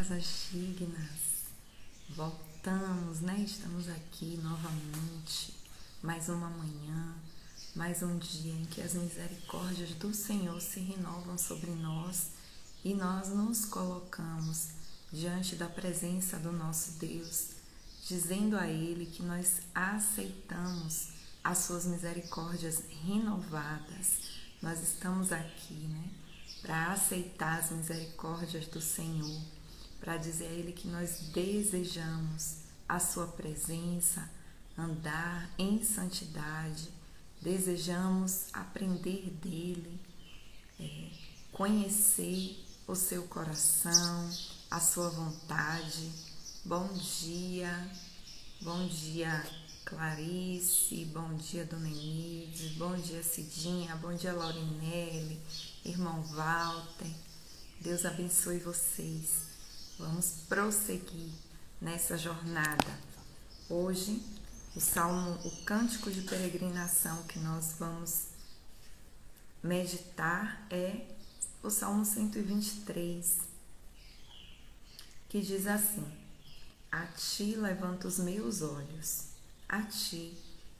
casas dignas. Voltamos, né? Estamos aqui novamente, mais uma manhã, mais um dia em que as misericórdias do Senhor se renovam sobre nós e nós nos colocamos diante da presença do nosso Deus, dizendo a Ele que nós aceitamos as suas misericórdias renovadas. Nós estamos aqui, né, para aceitar as misericórdias do Senhor, para dizer a Ele que nós desejamos a sua presença, andar em santidade, desejamos aprender dEle, conhecer o seu coração, a sua vontade. Bom dia Clarice, bom dia Dona Enide, bom dia Cidinha, bom dia Laurinelli, irmão Walter. Deus abençoe vocês. Vamos prosseguir nessa jornada. Hoje, o cântico de peregrinação que nós vamos meditar é o Salmo 123, que diz assim: a ti levanto os meus olhos, a ti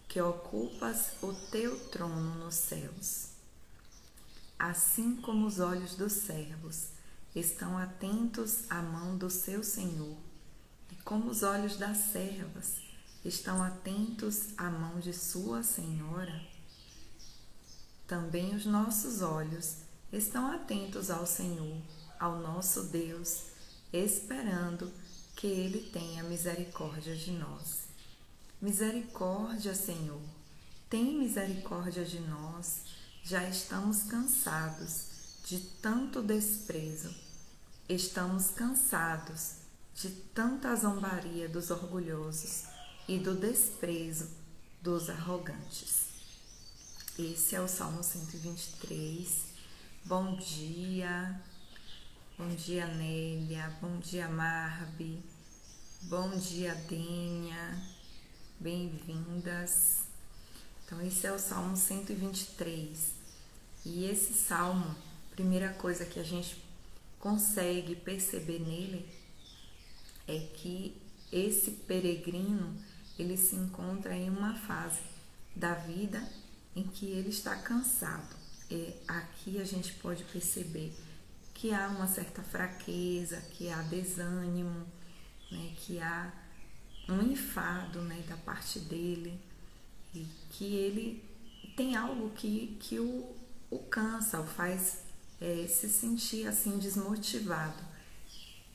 que ocupas o teu trono nos céus. Assim como os olhos dos servos estão atentos à mão do seu Senhor, e como os olhos das servas estão atentos à mão de sua Senhora, também os nossos olhos estão atentos ao Senhor, ao nosso Deus, esperando que Ele tenha misericórdia de nós. Misericórdia, Senhor, tem misericórdia de nós. Já estamos cansados de tanto desprezo. Estamos cansados de tanta zombaria dos orgulhosos e do desprezo dos arrogantes. Esse é o Salmo 123. Bom dia Nélia, bom dia Marbi, bom dia Dênia, bem-vindas. Então esse é o Salmo 123, e esse salmo, primeira coisa que a gente consegue perceber nele é que esse peregrino, ele se encontra em uma fase da vida em que ele está cansado. Aqui a gente pode perceber que há uma certa fraqueza, que há desânimo, né, que há um enfado, né, da parte dele, e que ele tem algo que o cansa, o faz se sentir assim desmotivado.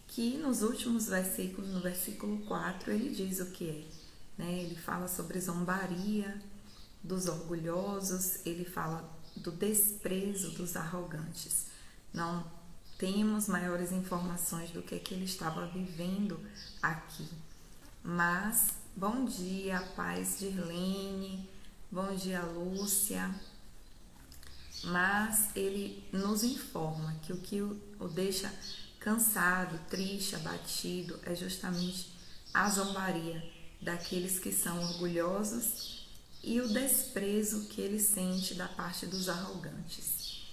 Que nos últimos versículos, no versículo 4, ele diz o que é, né? Ele fala sobre zombaria dos orgulhosos, ele fala do desprezo dos arrogantes. Não temos maiores informações do que ele estava vivendo aqui. Mas, bom dia, paz de Irlene, bom dia, Lúcia. Mas ele nos informa que o que o deixa cansado, triste, abatido é justamente a zombaria daqueles que são orgulhosos e o desprezo que ele sente da parte dos arrogantes.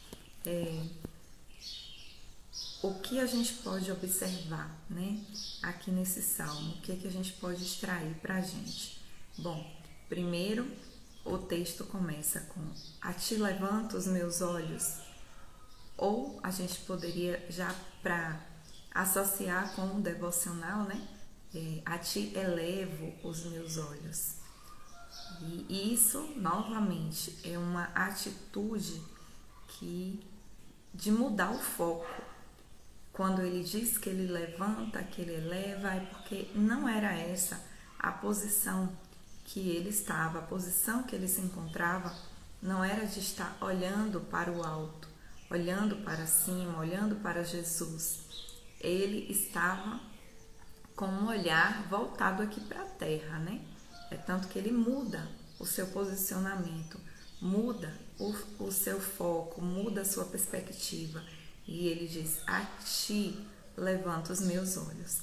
O que a gente pode observar, né, aqui nesse salmo? O que a gente pode extrair para a gente? Bom, primeiro o texto começa com: a ti levanto os meus olhos. Ou a gente poderia, já para associar com o devocional, né, a ti elevo os meus olhos. E isso, novamente, é uma atitude de mudar o foco. Quando ele diz que ele levanta, que ele eleva, é porque não era essa a posição que ele estava, a posição que ele se encontrava não era de estar olhando para o alto, olhando para cima, olhando para Jesus. Ele estava com um olhar voltado aqui para a terra, né? É tanto que ele muda o seu posicionamento, muda o seu foco, muda a sua perspectiva. E ele diz: a ti levanto os meus olhos.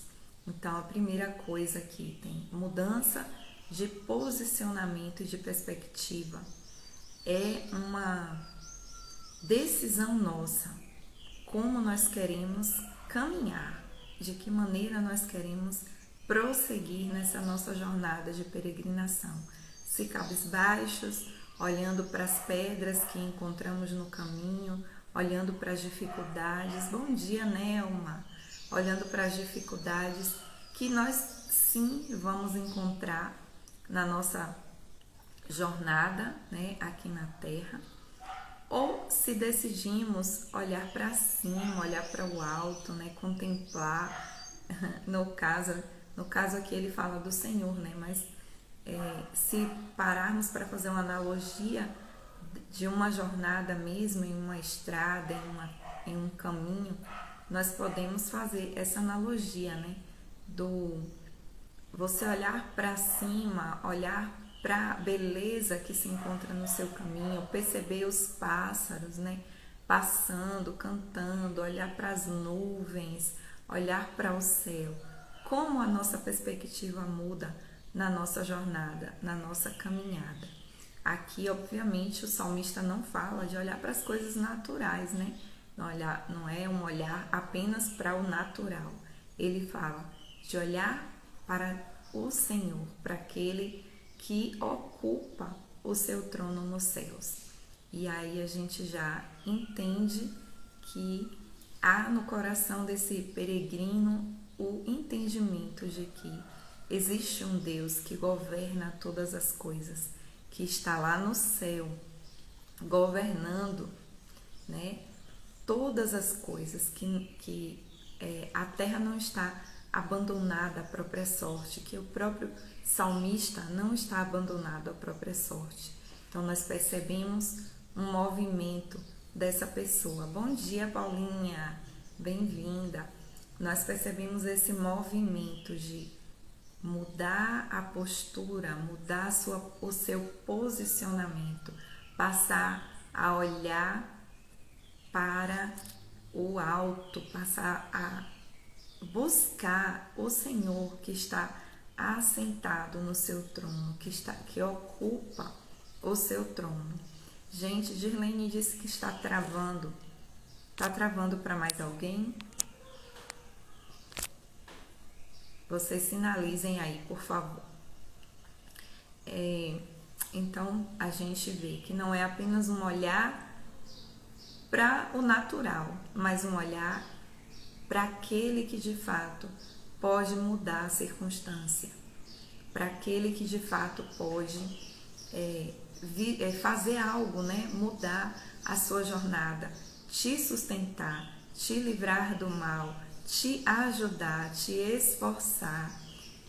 Então, a primeira coisa aqui tem mudança de posicionamento e de perspectiva. É uma decisão nossa, como nós queremos caminhar de que maneira nós queremos prosseguir nessa nossa jornada de peregrinação. Se cabisbaixos, olhando para as pedras que encontramos no caminho, olhando para as dificuldades. Bom dia, Nelma! Olhando para as dificuldades que nós sim vamos encontrar na nossa jornada, né, aqui na Terra. Ou se decidimos olhar para cima, olhar para o alto, né, contemplar, no caso aqui ele fala do Senhor, né, mas se pararmos para fazer uma analogia de uma jornada mesmo, em uma estrada, em um caminho, nós podemos fazer essa analogia, né, do você olhar para cima, olhar para a beleza que se encontra no seu caminho, perceber os pássaros, né, passando, cantando, olhar para as nuvens, olhar para o céu. Como a nossa perspectiva muda na nossa jornada, na nossa caminhada. Aqui, obviamente, o salmista não fala de olhar para as coisas naturais, né? Não é um olhar apenas para o natural. Ele fala de olhar para o Senhor, para aquele que ocupa o seu trono nos céus. E aí a gente já entende que há no coração desse peregrino o entendimento de que existe um Deus que governa todas as coisas, que está lá no céu, governando, né, todas as coisas, que a terra não está abandonada à própria sorte, que o próprio salmista não está abandonado à própria sorte. Então nós percebemos um movimento dessa pessoa. Bom dia, Paulinha, bem-vinda. Nós percebemos esse movimento de mudar a postura, mudar o seu posicionamento, passar a olhar para o alto, passar a buscar o Senhor que está assentado no seu trono, que ocupa o seu trono. Gente, Girlene disse que está travando. Está travando para mais alguém? Vocês sinalizem aí, por favor. Então, a gente vê que não é apenas um olhar para o natural, mas um olhar para aquele que de fato pode mudar a circunstância, para aquele que de fato pode fazer algo, né? Mudar a sua jornada, te sustentar, te livrar do mal, te ajudar, te esforçar,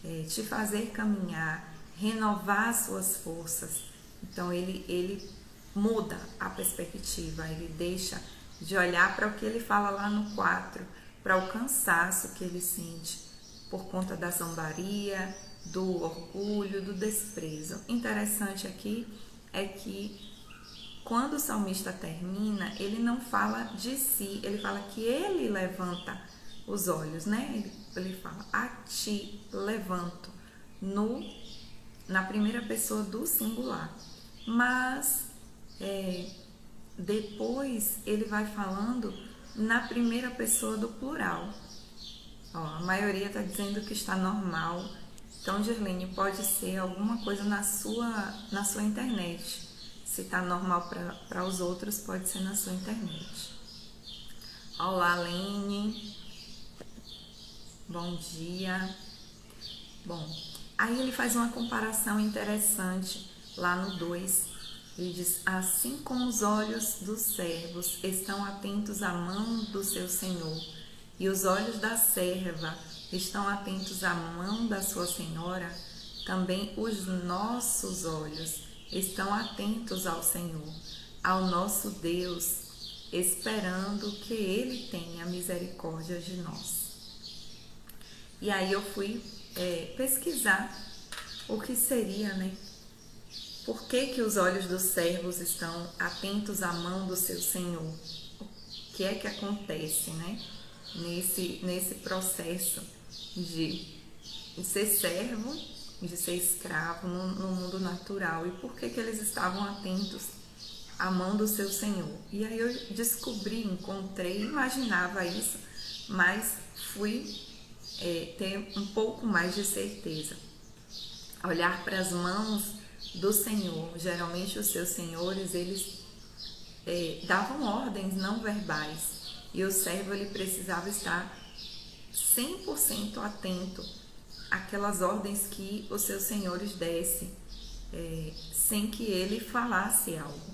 te fazer caminhar, renovar suas forças. Então ele muda a perspectiva, ele deixa de olhar para o que ele fala lá no 4, para o cansaço que ele sente por conta da zombaria, do orgulho, do desprezo. Interessante aqui é que quando o salmista termina, ele não fala de si, ele fala que ele levanta os olhos, né? Ele fala, a ti levanto, na primeira pessoa do singular. Mas depois ele vai falando na primeira pessoa do plural. Ó, a maioria está dizendo que está normal. Então, Girlene, pode ser alguma coisa na sua internet. Se está normal para os outros, pode ser na sua internet. Olá, Lene. Bom dia. Bom, aí ele faz uma comparação interessante lá no 2. Ele diz, assim como os olhos dos servos estão atentos à mão do seu senhor, e os olhos da serva estão atentos à mão da sua senhora, também os nossos olhos estão atentos ao Senhor, ao nosso Deus, esperando que Ele tenha misericórdia de nós. E aí eu fui pesquisar o que seria, né? Por que os olhos dos servos estão atentos à mão do seu Senhor? O que é que acontece, né? Nesse processo de ser servo, de ser escravo no mundo natural. E por que eles estavam atentos à mão do seu Senhor? E aí eu descobri, encontrei, imaginava isso, mas fui ter um pouco mais de certeza. Olhar para as mãos do Senhor. Geralmente os seus senhores, eles davam ordens não verbais, e o servo ele precisava estar 100% atento àquelas ordens que os seus senhores dessem, sem que ele falasse algo,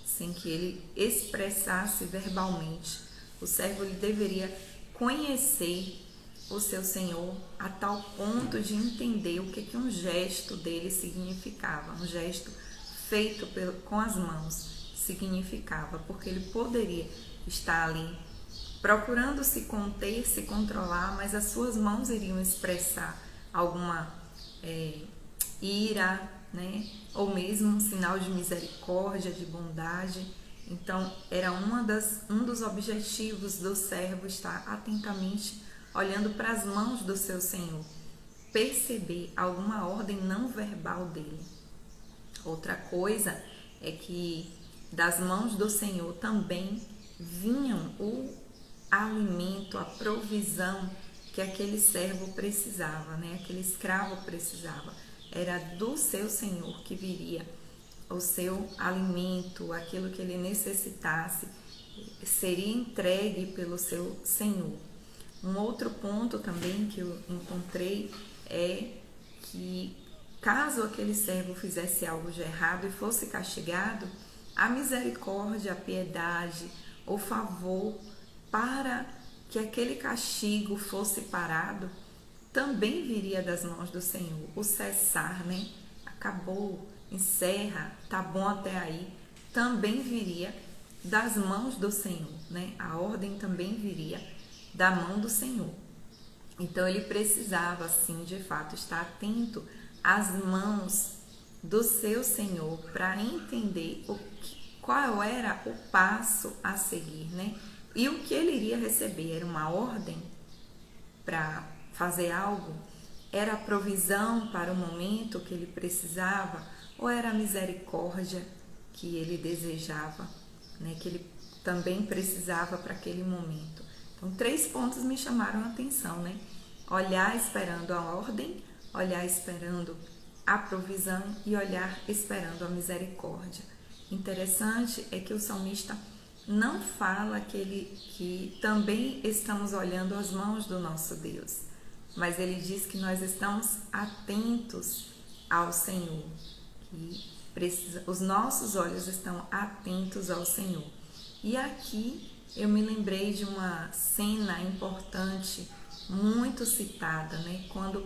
sem que ele expressasse verbalmente. O servo ele deveria conhecer o seu senhor a tal ponto de entender o que um gesto dele significava, um gesto feito com as mãos significava, porque ele poderia estar ali procurando se conter, se controlar, mas as suas mãos iriam expressar alguma ira, né? Ou mesmo um sinal de misericórdia, de bondade. Então, era um dos objetivos do servo estar atentamente olhando para as mãos do seu Senhor, perceber alguma ordem não verbal dele. Outra coisa é que das mãos do Senhor também vinham o alimento, a provisão que aquele servo precisava, né? Aquele escravo precisava. Era do seu Senhor que viria o seu alimento, aquilo que ele necessitasse, seria entregue pelo seu Senhor. Um outro ponto também que eu encontrei é que, caso aquele servo fizesse algo de errado e fosse castigado, a misericórdia, a piedade, o favor para que aquele castigo fosse parado, também viria das mãos do Senhor. O cessar, né? Acabou, encerra, tá bom até aí, também viria das mãos do Senhor, né? A ordem também viria da mão do Senhor. Então ele precisava, sim, de fato, estar atento às mãos do seu Senhor para entender qual era o passo a seguir, né? E o que ele iria receber? Era uma ordem para fazer algo? Era a provisão para o momento que ele precisava? Ou era a misericórdia que ele desejava, né? Que ele também precisava para aquele momento? Então, 3 pontos me chamaram a atenção, né? Olhar esperando a ordem, olhar esperando a provisão e olhar esperando a misericórdia. Interessante é que o salmista não fala que também estamos olhando as mãos do nosso Deus, mas ele diz que nós estamos atentos ao Senhor, que os nossos olhos estão atentos ao Senhor. E aqui eu me lembrei de uma cena importante, muito citada, né? Quando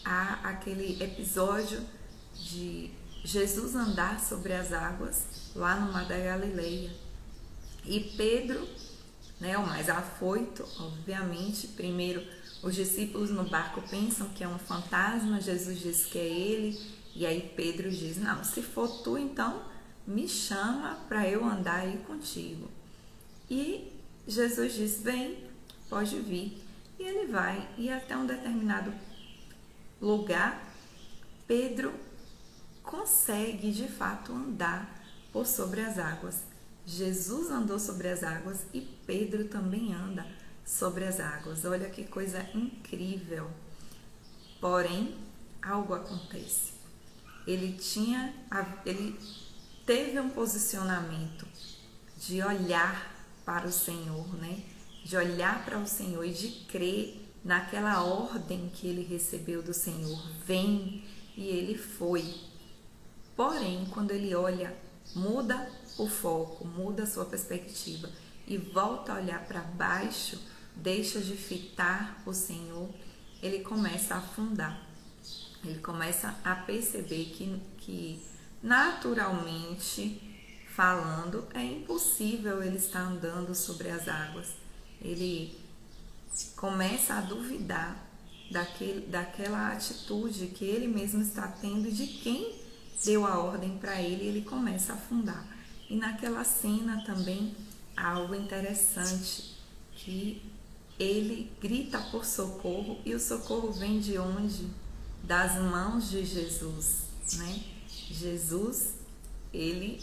há aquele episódio de Jesus andar sobre as águas lá no mar da Galileia. E Pedro, né, o mais afoito, obviamente, primeiro os discípulos no barco pensam que é um fantasma, Jesus diz que é ele, e aí Pedro diz, não, se for tu, então me chama para eu andar aí contigo. E Jesus diz, vem, pode vir. E ele vai, e até um determinado lugar, Pedro consegue de fato andar por sobre as águas. Jesus andou sobre as águas e Pedro também anda sobre as águas. Olha que coisa incrível. Porém, algo acontece. Ele teve um posicionamento de olhar para o Senhor, né? De olhar para o Senhor e de crer naquela ordem que ele recebeu do Senhor. Vem, e ele foi. Porém, quando ele olha, muda o foco, muda a sua perspectiva e volta a olhar para baixo, deixa de fitar o Senhor, ele começa a afundar. Ele começa a perceber que naturalmente falando, é impossível ele estar andando sobre as águas. Ele começa a duvidar daquela atitude que ele mesmo está tendo e de quem deu a ordem para ele, e ele começa a afundar. E naquela cena também há algo interessante, que ele grita por socorro, e o socorro vem de onde? Das mãos de Jesus, né? Jesus, ele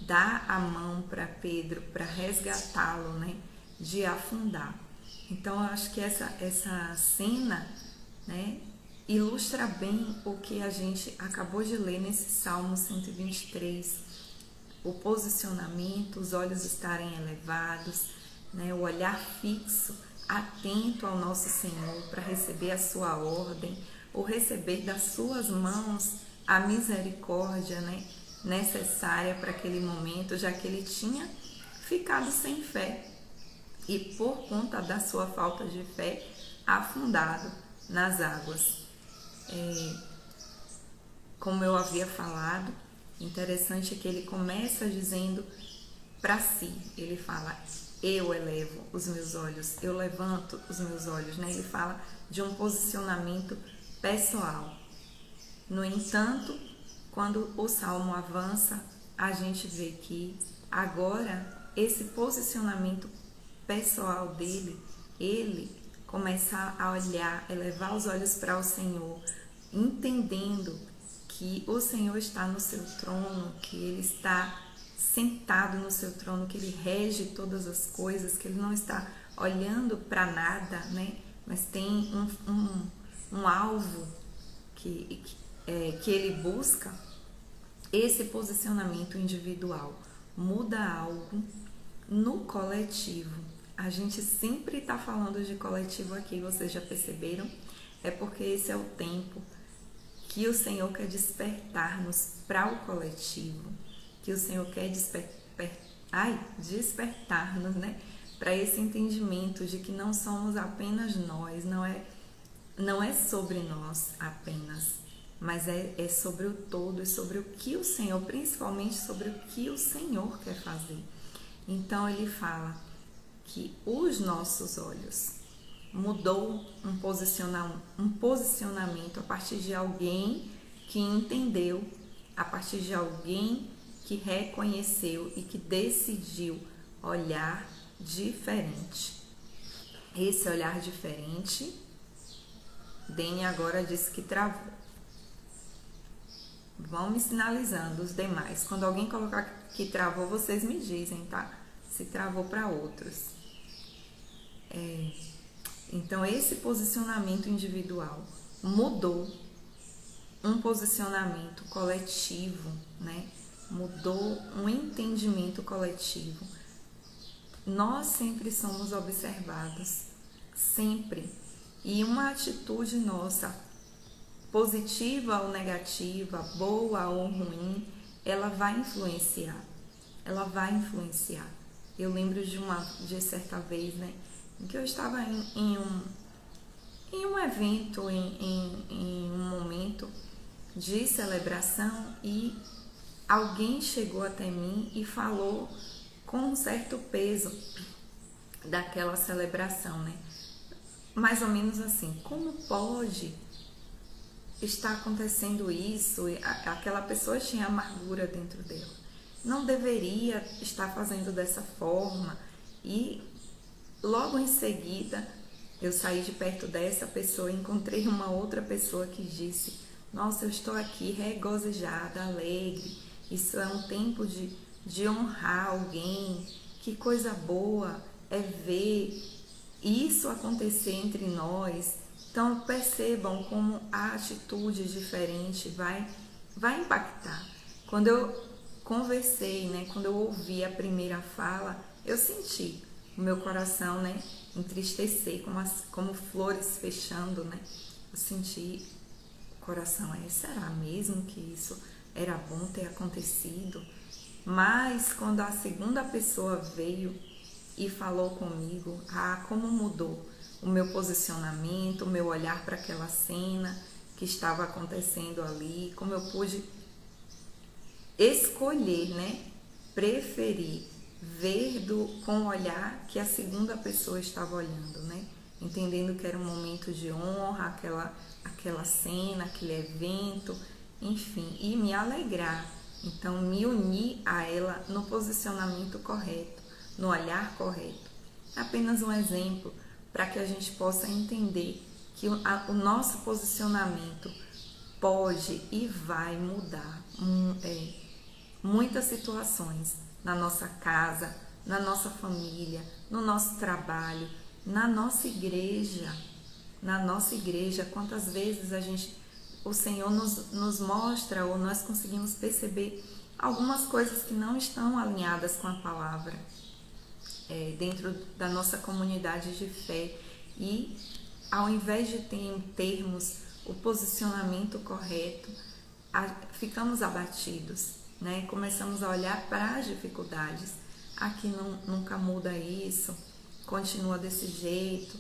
dá a mão para Pedro para resgatá-lo, né? De afundar. Então eu acho que essa cena, né, ilustra bem o que a gente acabou de ler nesse Salmo 123. O posicionamento, os olhos estarem elevados, né, o olhar fixo, atento ao nosso Senhor para receber a sua ordem, ou receber das suas mãos a misericórdia, né, necessária para aquele momento, já que ele tinha ficado sem fé e por conta da sua falta de fé, afundado nas águas. Como eu havia falado, interessante é que ele começa dizendo para si, ele fala, eu elevo os meus olhos, eu levanto os meus olhos, né? Ele fala de um posicionamento pessoal. No entanto, quando o Salmo avança, a gente vê que agora esse posicionamento pessoal dele, ele começa a olhar, elevar os olhos para o Senhor, entendendo que o Senhor está no seu trono, que ele está sentado no seu trono, que ele rege todas as coisas, que ele não está olhando para nada, né? Mas tem um alvo que ele busca. Esse posicionamento individual muda algo no coletivo. A gente sempre está falando de coletivo aqui, vocês já perceberam? É porque esse é o tempo que o Senhor quer despertar-nos para o coletivo, que o Senhor quer despertar-nos, né, para esse entendimento de que não somos apenas nós, não é sobre nós apenas, mas é sobre o todo, é sobre o que o Senhor, principalmente sobre o que o Senhor quer fazer. Então ele fala que os nossos olhos mudou um posicionamento a partir de alguém que entendeu, a partir de alguém que reconheceu e que decidiu olhar diferente. Esse olhar diferente, Dene agora disse que travou. Vão me sinalizando os demais. Quando alguém colocar que travou, vocês me dizem, tá? Se travou para outros. Então, esse posicionamento individual mudou um posicionamento coletivo, né? Mudou um entendimento coletivo. Nós sempre somos observados, sempre. E uma atitude nossa, positiva ou negativa, boa ou ruim, ela vai influenciar. Ela vai influenciar. Eu lembro de certa vez, né? Em que eu estava em um evento, em um momento de celebração e alguém chegou até mim e falou com um certo peso daquela celebração, né? Mais ou menos assim, como pode estar acontecendo isso? Aquela pessoa tinha amargura dentro dela, não deveria estar fazendo dessa forma. E logo em seguida, eu saí de perto dessa pessoa e encontrei uma outra pessoa que disse, nossa, eu estou aqui regozijada, alegre, isso é um tempo de honrar alguém, que coisa boa é ver isso acontecer entre nós. Então percebam como a atitude diferente vai impactar. Quando eu conversei, né, quando eu ouvi a primeira fala, eu senti o meu coração, né, entristecer, como flores fechando, né? Eu senti o coração, será mesmo que isso era bom ter acontecido? Mas quando a segunda pessoa veio e falou comigo, como mudou o meu posicionamento, o meu olhar para aquela cena que estava acontecendo ali, como eu pude escolher, né, preferir ver com o olhar que a segunda pessoa estava olhando, né? Entendendo que era um momento de honra, aquela cena, aquele evento, enfim, e me alegrar. Então, me unir a ela no posicionamento correto, no olhar correto. Apenas um exemplo para que a gente possa entender que o nosso posicionamento pode e vai mudar muitas situações na nossa casa, na nossa família, no nosso trabalho, Na nossa igreja, quantas vezes o Senhor nos mostra ou nós conseguimos perceber algumas coisas que não estão alinhadas com a palavra dentro da nossa comunidade de fé, e ao invés de termos o posicionamento correto, ficamos abatidos, né? Começamos a olhar para as dificuldades. Aqui nunca muda isso, continua desse jeito,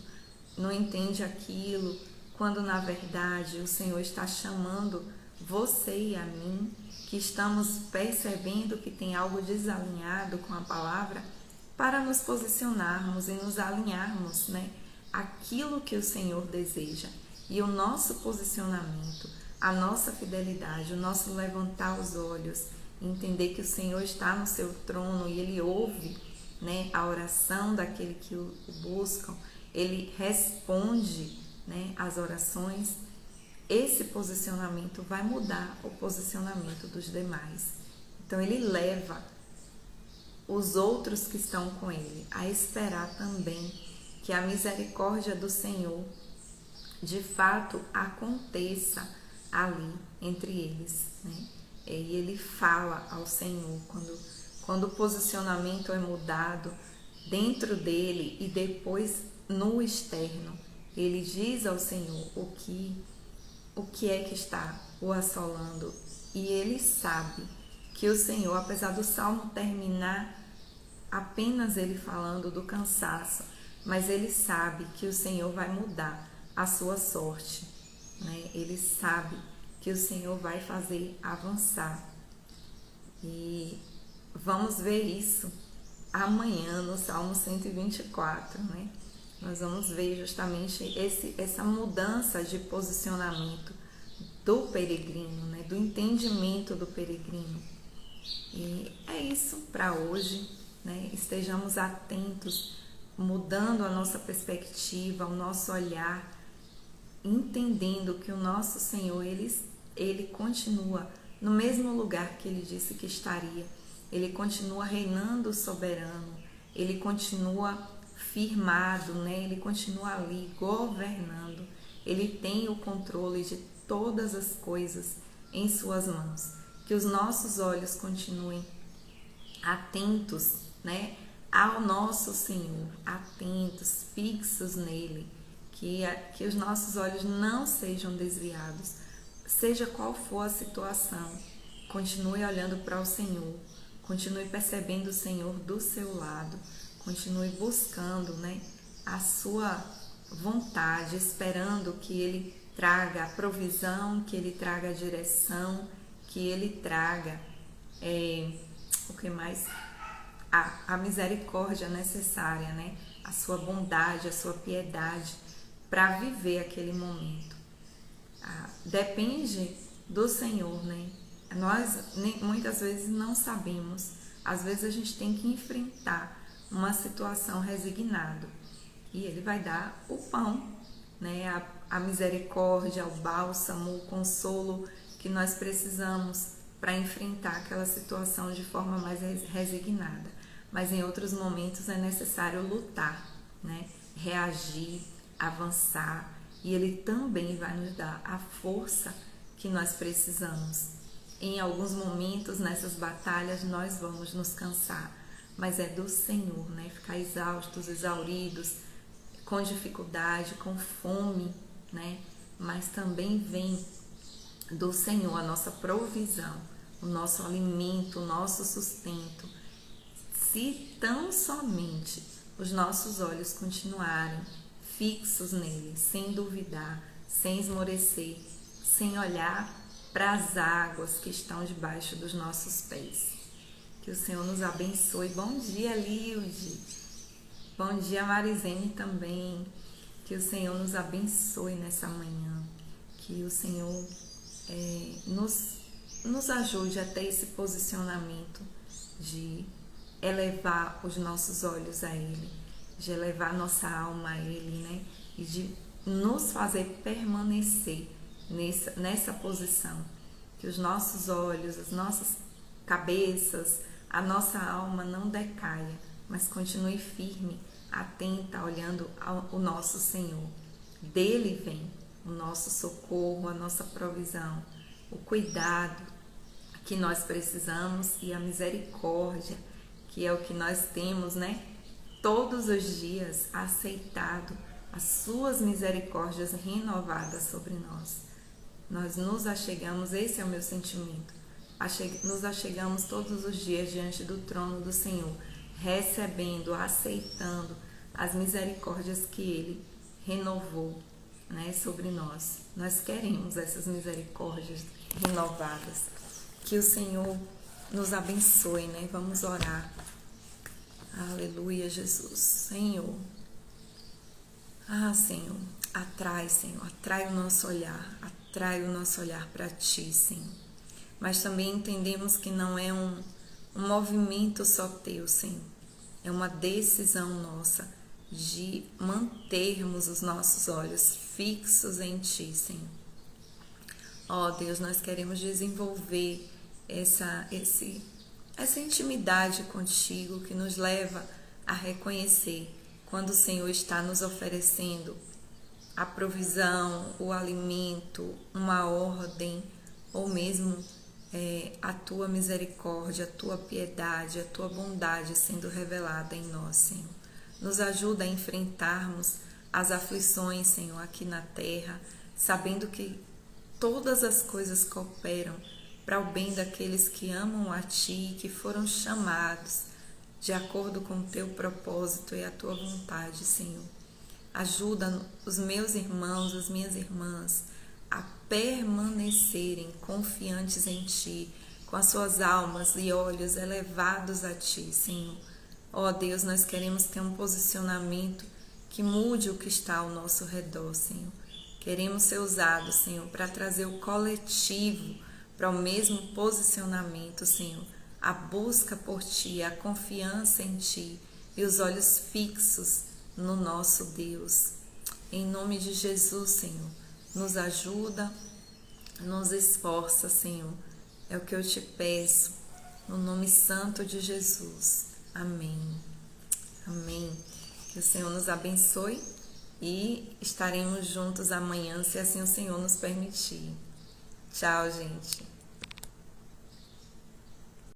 não entende aquilo, quando na verdade o Senhor está chamando você e a mim, que estamos percebendo que tem algo desalinhado com a palavra, para nos posicionarmos e nos alinharmos, né, aquilo que o Senhor deseja. E o nosso posicionamento, a nossa fidelidade, o nosso levantar os olhos, entender que o Senhor está no seu trono e Ele ouve, né, a oração daquele que o buscam, Ele responde, né, as orações. Esse posicionamento vai mudar o posicionamento dos demais. Então Ele leva os outros que estão com Ele a esperar também que a misericórdia do Senhor de fato aconteça ali entre eles, né? E Ele fala ao Senhor quando o posicionamento é mudado dentro dele e depois no externo. Ele diz ao Senhor o que é que está o assolando, e ele sabe que o Senhor, apesar do salmo terminar apenas ele falando do cansaço, mas ele sabe que o Senhor vai mudar a sua sorte, né? Ele sabe que o Senhor vai fazer avançar. E vamos ver isso amanhã no Salmo 124, né? Nós vamos ver justamente essa mudança de posicionamento do peregrino, né? Do entendimento do peregrino. E é isso para hoje, né? Estejamos atentos, mudando a nossa perspectiva, o nosso olhar, entendendo que o nosso Senhor, ele continua no mesmo lugar que Ele disse que estaria. Ele continua reinando soberano, Ele continua firmado, né? Ele continua ali governando. Ele tem o controle de todas as coisas em suas mãos. Que os nossos olhos continuem atentos, né, ao nosso Senhor, atentos, fixos nele, que os nossos olhos não sejam desviados, seja qual for a situação. Continue olhando para o Senhor, continue percebendo o Senhor do seu lado, continue buscando, né, a sua vontade, esperando que Ele traga a provisão, que Ele traga a direção, que Ele traga o que mais? A misericórdia necessária, né? A sua bondade, a sua piedade para viver aquele momento. Depende do Senhor, né? Nós muitas vezes não sabemos. Às vezes a gente tem que enfrentar uma situação resignado e Ele vai dar o pão, né? A misericórdia, o bálsamo, o consolo que nós precisamos para enfrentar aquela situação de forma mais resignada. Mas em outros momentos é necessário lutar, né? Reagir, avançar, e Ele também vai nos dar a força que nós precisamos. Em alguns momentos nessas batalhas nós vamos nos cansar, mas é do Senhor, né? Ficar exaustos, exauridos, com dificuldade, com fome, né? Mas também vem do Senhor a nossa provisão, o nosso alimento, o nosso sustento. Se tão somente os nossos olhos continuarem fixos nele, sem duvidar, sem esmorecer, sem olhar para as águas que estão debaixo dos nossos pés. Que o Senhor nos abençoe. Bom dia, Lilde. Bom dia, Marizene também. Que o Senhor nos abençoe nessa manhã. Que o Senhor nos ajude a ter esse posicionamento de elevar os nossos olhos a Ele, de elevar nossa alma a Ele, né? E de nos fazer permanecer nessa posição. Que os nossos olhos, as nossas cabeças, a nossa alma não decaia, mas continue firme atenta, olhando o nosso Senhor. Dele vem o nosso socorro, a nossa provisão, o cuidado que nós precisamos e a misericórdia, que é o que nós temos, né? Todos os dias aceitado as suas misericórdias renovadas sobre nós. Nós nos achegamos, esse é o meu sentimento, nos achegamos todos os dias diante do trono do Senhor, recebendo, aceitando as misericórdias que Ele renovou, né, sobre nós. Nós queremos essas misericórdias renovadas. Que o Senhor nos abençoe, né? Vamos orar. Aleluia, Jesus. Senhor. Senhor, atrai o nosso olhar para Ti, Senhor. Mas também entendemos que não é um movimento só Teu, Senhor. É uma decisão nossa de mantermos os nossos olhos fixos em Ti, Senhor. Ó Deus, nós queremos desenvolver essa intimidade contigo que nos leva a reconhecer quando o Senhor está nos oferecendo a provisão, o alimento, uma ordem, ou mesmo a Tua misericórdia, a Tua piedade, a Tua bondade sendo revelada em nós, Senhor. Nos ajuda a enfrentarmos as aflições, Senhor, aqui na terra, sabendo que todas as coisas cooperam para o bem daqueles que amam a Ti, que foram chamados de acordo com o Teu propósito e a Tua vontade, Senhor. Ajuda os meus irmãos, as minhas irmãs, a permanecerem confiantes em Ti, com as suas almas e olhos elevados a Ti, Senhor. Ó Deus, nós queremos ter um posicionamento que mude o que está ao nosso redor, Senhor. Queremos ser usados, Senhor, para trazer o coletivo para o mesmo posicionamento, Senhor. A busca por Ti, a confiança em Ti e os olhos fixos no nosso Deus. Em nome de Jesus, Senhor, nos ajuda, nos esforça, Senhor. É o que eu te peço, no nome santo de Jesus. Amém. Amém. Que o Senhor nos abençoe. E estaremos juntos amanhã, se assim o Senhor nos permitir. Tchau, gente.